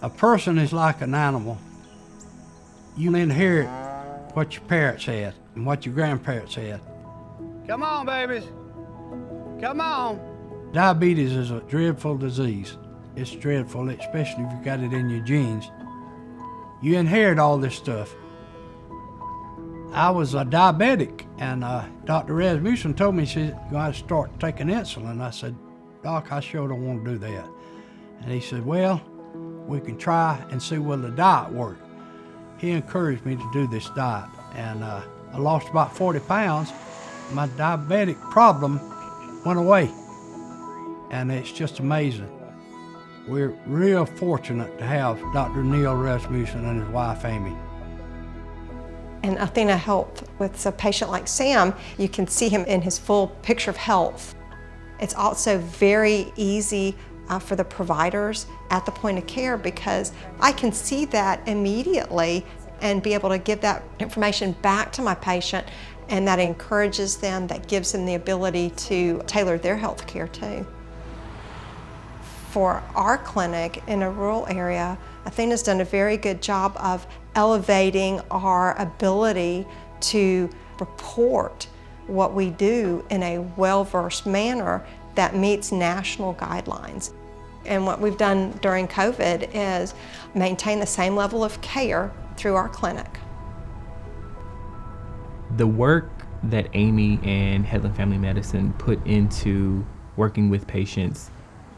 A person is like an animal. You inherit what your parents had and what your grandparents had. Come on, babies. Come on. Diabetes is a dreadful disease. It's dreadful, especially if you got it in your genes. You inherit all this stuff. I was a diabetic, and Dr. Rasmussen told me, she said, you got to start taking insulin. I said, Doc, I sure don't want to do that. And he said, well, we can try and see will the diet work. He encouraged me to do this diet, and I lost about 40 pounds. My diabetic problem went away, and it's just amazing. We're real fortunate to have Dr. Neil Rasmussen and his wife, Amy. In Athena Health, with a patient like Sam, you can see him in his full picture of health. It's also very easy for the providers at the point of care because I can see that immediately and be able to give that information back to my patient, and that encourages them, that gives them the ability to tailor their health care too. For our clinic in a rural area, Athena's done a very good job of elevating our ability to report what we do in a well-versed manner that meets national guidelines. And what we've done during COVID is maintain the same level of care through our clinic. The work that Amy and Headland Family Medicine put into working with patients,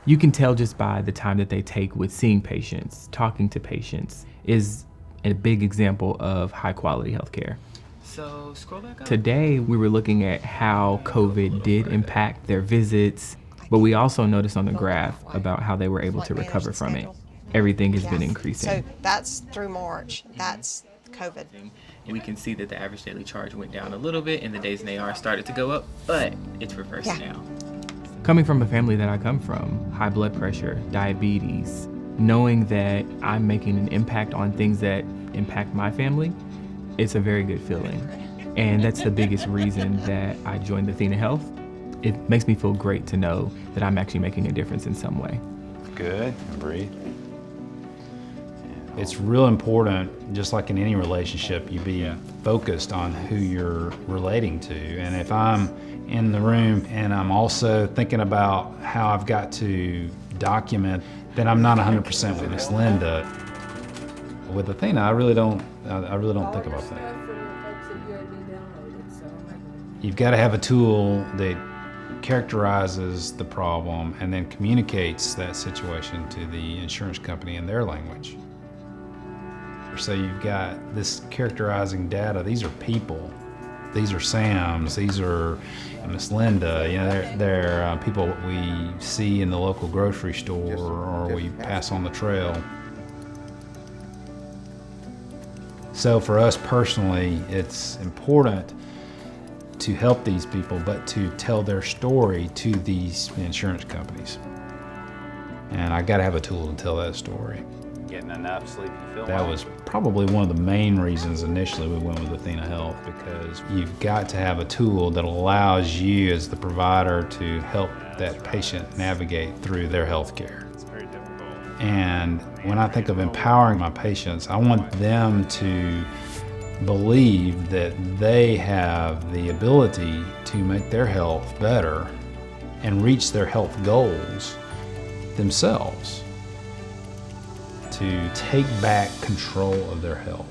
you can tell just by the time that they take with seeing patients, talking to patients, is a big example of high quality healthcare. So scroll back up. Today, we were looking at how COVID did impact their visits, but we also noticed on the graph about how they were able to recover from it. Everything has been increasing. So that's through March, that's COVID. We can see that the average daily charge went down a little bit and the days in AR started to go up, but it's reversed now. Coming from a family that I come from, high blood pressure, diabetes, knowing that I'm making an impact on things that impact my family, it's a very good feeling. And that's the biggest reason that I joined Athena Health. It makes me feel great to know that I'm actually making a difference in some way. Good, breathe. It's real important, just like in any relationship, you be focused on who you're relating to. And if I'm in the room and I'm also thinking about how I've got to document, then I'm not 100% with Miss Linda. With Athena, I really don't think about that. You've got to have a tool that characterizes the problem and then communicates that situation to the insurance company in their language. So you've got this characterizing data. These are people. These are Sams. These are Miss Linda. You know, they're people we see in the local grocery store or we pass on the trail. So for us personally, it's important to help these people, but to tell their story to these insurance companies. And I got to have a tool to tell that story. Getting enough sleep, you feel that was probably one of the main reasons initially we went with Athena Health, because you've got to have a tool that allows you as the provider to help that patient navigate through their health care. It's very difficult. And when I think of empowering my patients, I want them to believe that they have the ability to make their health better and reach their health goals themselves, to take back control of their health.